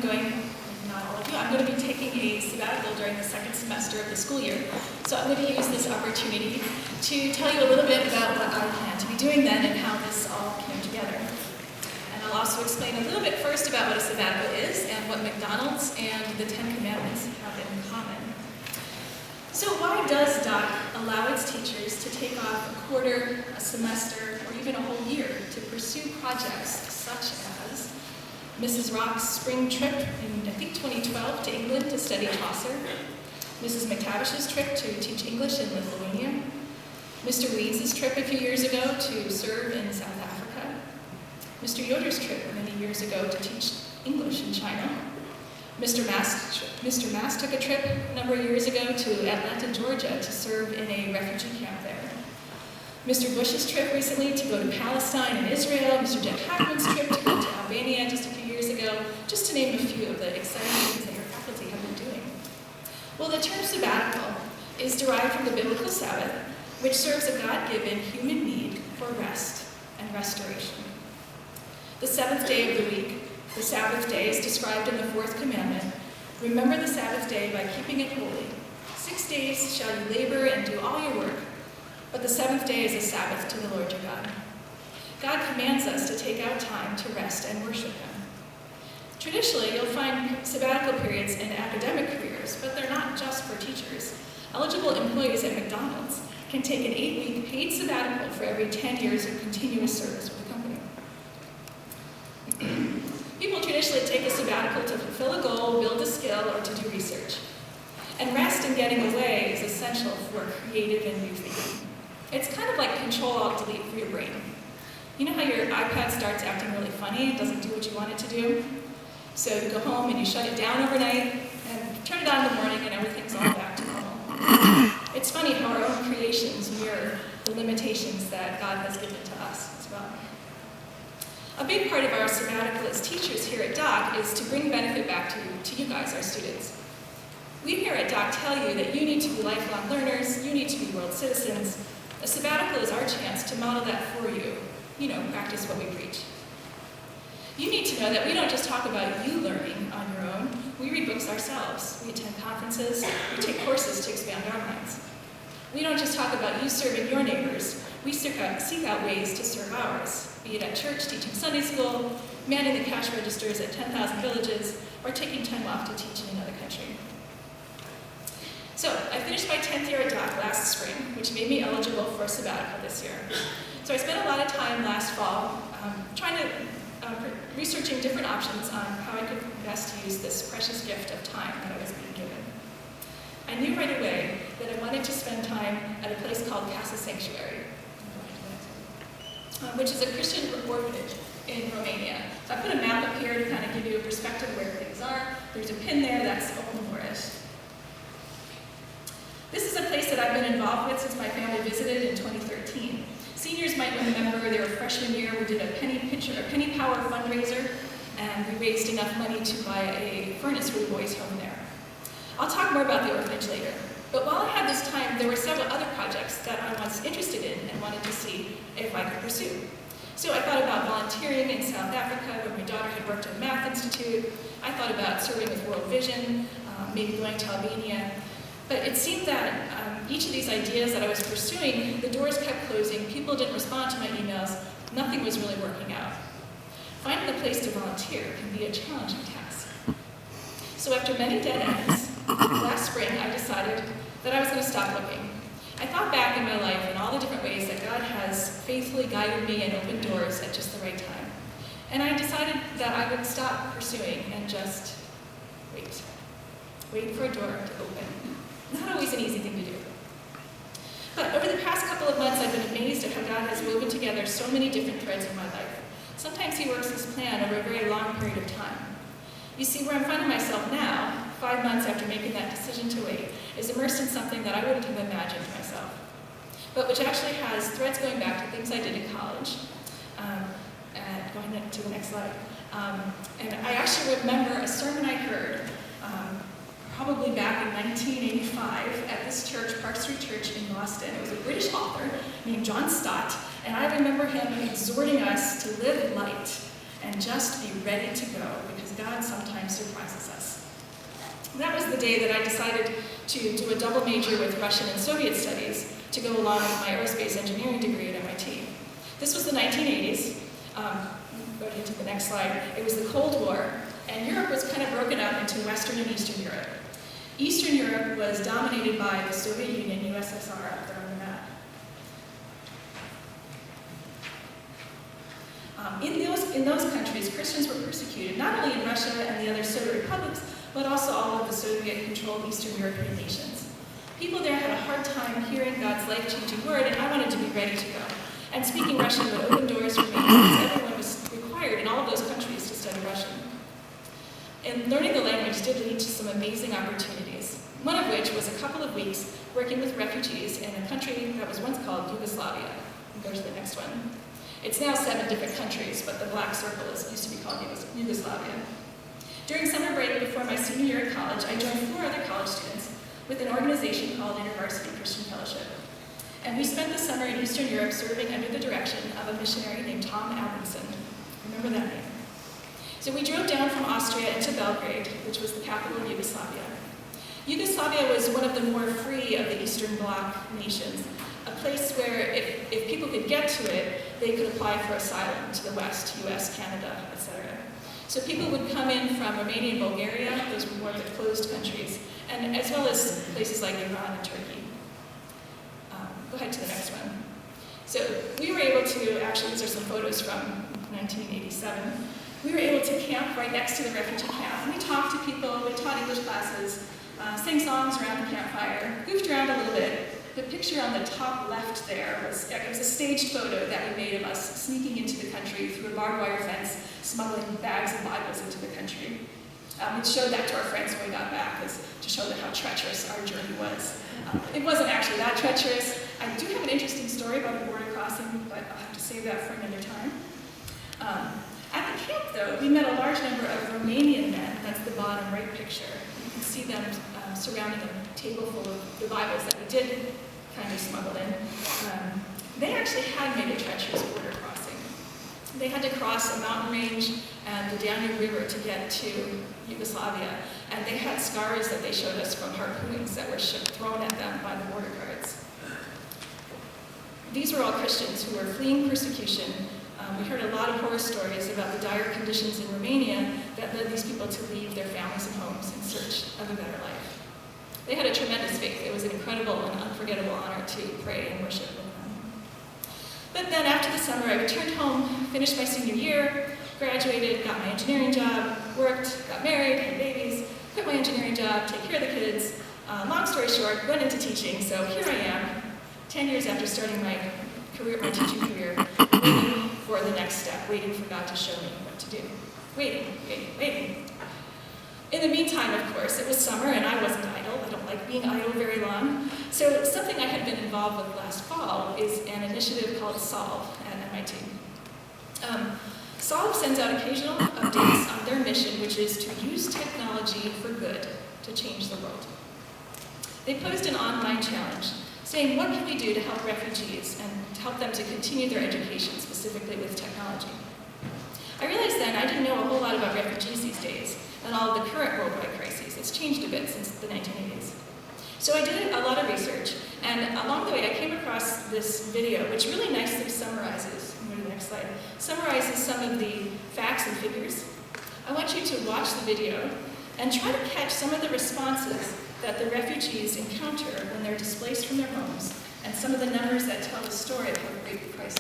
I'm going to be taking a sabbatical during the second semester of the school year. So I'm going to use this opportunity to tell you a little bit about what I plan to be doing then and how this all came together. And I'll also explain a little bit first about what a sabbatical is and what McDonald's and the Ten Commandments have in common. So why does DOC allow its teachers to take off a quarter, a semester, or even a whole year to pursue projects such as Mrs. Rock's spring trip in, I think, 2012 to England to study Chaucer, Mrs. McTavish's trip to teach English in Lithuania, Mr. Weeds's trip a few years ago to serve in South Africa, Mr. Yoder's trip many years ago to teach English in China, Mr. Mass took a trip a number of years ago to Atlanta, Georgia to serve in a refugee camp there. Mr. Bush's trip recently to go to Palestine and Israel, Mr. Jeff Hackman's trip to go to Albania just a few years ago, just to name a few of the exciting things that your faculty have been doing. Well, the term sabbatical is derived from the biblical Sabbath, which serves a God-given human need for rest and restoration. The seventh day of the week, the Sabbath day, is described in the fourth commandment. Remember the Sabbath day by keeping it holy. 6 days shall you labor and do all your work, but the seventh day is a Sabbath to the Lord your God. God commands us to take out time to rest and worship Him. Traditionally, you'll find sabbatical periods in academic careers, but they're not just for teachers. Eligible employees at McDonald's can take an 8-week paid sabbatical for every 10 years of continuous service with the company. People traditionally take a sabbatical to fulfill a goal, build a skill, or to do research. And rest and getting away is essential for creative and new thinking. It's kind of like Control-Alt-Delete for your brain. You know how your iPad starts acting really funny, it doesn't do what you want it to do? So you go home and you shut it down overnight, and turn it on in the morning, and everything's all back to normal. It's funny how our own creations mirror the limitations that God has given to us as well. A big part of our sabbatical as teachers here at DOC is to bring benefit back to you guys, our students. We here at DOC tell you that you need to be lifelong learners, you need to be world citizens. A sabbatical is our chance to model that for you. Practice what we preach. You need to know that we don't just talk about you learning on your own. We read books ourselves. We attend conferences. We take courses to expand our minds. We don't just talk about you serving your neighbors. We seek out ways to serve ours, be it at church, teaching Sunday school, manning the cash registers at 10,000 villages, or taking time off to teach in another country. So I finished my 10th year at DOC last spring, which made me eligible for a sabbatical this year. So I spent a lot of time last fall researching different options on how I could best use this precious gift of time that I was being given. I knew right away that I wanted to spend time at a place called Casa Sanctuary, which is a Christian orphanage in Romania. So I put a map up here to kind of give you a perspective where things are. There's a pin there, that's Oldenburgish. This is a place that I've been involved with since my family visited in 2013. Seniors might remember their freshman year we did a penny power fundraiser, and we raised enough money to buy a furnace for the boys' home there. I'll talk more about the orphanage later. But while I had this time, there were several other projects that I was interested in and wanted to see if I could pursue. So I thought about volunteering in South Africa when my daughter had worked at a math institute. I thought about serving with World Vision, maybe going to Albania. But it seemed that each of these ideas that I was pursuing, the doors kept closing, people didn't respond to my emails, nothing was really working out. Finding a place to volunteer can be a challenging task. So after many dead ends, last spring I decided that I was going to stop looking. I thought back in my life and all the different ways that God has faithfully guided me and opened doors at just the right time. And I decided that I would stop pursuing and just wait. Wait for a door to open. Not always an easy thing to do. But over the past couple of months, I've been amazed at how God has woven together so many different threads in my life. Sometimes He works His plan over a very long period of time. You see, where I'm finding myself now, 5 months after making that decision to wait, is immersed in something that I wouldn't have imagined myself, but which actually has threads going back to things I did in college. And going to the next slide. And I actually remember a sermon I heard probably back in 1985 at this church, Park Street Church in Boston. It was a British author named John Stott, and I remember him exhorting us to live light and just be ready to go, because God sometimes sometimes surprises us. That was the day that I decided to do a double major with Russian and Soviet studies to go along with my aerospace engineering degree at MIT. This was the 1980s. Go ahead to the next slide. It was the Cold War, and Europe was kind of broken up into Western and Eastern Europe. Eastern Europe was dominated by the Soviet Union, USSR, up there on the map. In those countries, Christians were persecuted, not only in Russia and the other Soviet republics, but also all of the Soviet-controlled Eastern European nations. People there had a hard time hearing God's life-changing word, and I wanted to be ready to go. And speaking Russian would open doors for me, because everyone was required in all of those countries to study Russian. And learning the language did lead to some amazing opportunities, one of which was a couple of weeks working with refugees in a country that was once called Yugoslavia. Go to the next one. It's now 7 different countries, but the black circle used to be called Yugoslavia. During summer break before my senior year at college, I joined 4 other college students with an organization called InterVarsity Christian Fellowship. And we spent the summer in Eastern Europe serving under the direction of a missionary named Tom Alvinson. Remember that name? So we drove down from Austria into Belgrade, which was the capital of Yugoslavia. Yugoslavia was one of the more free of the Eastern Bloc nations, a place where if people could get to it, they could apply for asylum to the West, US, Canada, etc. So people would come in from Romania and Bulgaria, those were more of the closed countries, and as well as places like Iran and Turkey. Go ahead to the next one. So we were able to, actually these are some photos from 1987, we were able to camp right next to the refugee camp, and we talked to people, we taught English classes, sang songs around the campfire, goofed around a little bit. The picture on the top left there was a staged photo that we made of us sneaking into the country through a barbed wire fence, smuggling bags of Bibles into the country. We showed that to our friends when we got back, to show them how treacherous our journey was. It wasn't actually that treacherous. I do have an interesting story about a border crossing, but I'll have to save that for another time. At the camp, though, we met a large number of Romanian men. That's the bottom right picture. You can see them surrounding a table full of the Bibles that we did kind of smuggle in. They actually had made a treacherous border crossing. They had to cross a mountain range and the Danube River to get to Yugoslavia, and they had scars that they showed us from harpoons that were thrown at them by the border guards. These were all Christians who were fleeing persecution. We heard a lot of horror stories about the dire conditions in Romania that led these people to leave their families and homes in search of a better life. They had a tremendous faith. It was an incredible and unforgettable honor to pray and worship with them. But then after the summer, I returned home, finished my senior year, graduated, got my engineering job, worked, got married, had babies, quit my engineering job, take care of the kids. Long story short, went into teaching, so here I am, 10 years after starting my teaching career, waiting for the next step, waiting for God to show me what to do. Waiting. In the meantime, of course, it was summer and I wasn't idle. I don't like being idle very long. So something I had been involved with last fall is an initiative called Solve at MIT. Solve sends out occasional updates on their mission, which is to use technology for good to change the world. They posed an online challenge saying, what can we do to help refugees and to help them to continue their education, specifically with technology? I realized then I didn't know a whole lot about refugees these days and all of the current worldwide crises. It's changed a bit since the 1980s. So I did a lot of research, and along the way I came across this video, which really nicely summarizes, go to the next slide, summarizes some of the facts and figures. I want you to watch the video and try to catch some of the responses that the refugees encounter when they're displaced from their homes, and some of the numbers that tell the story of how great the crisis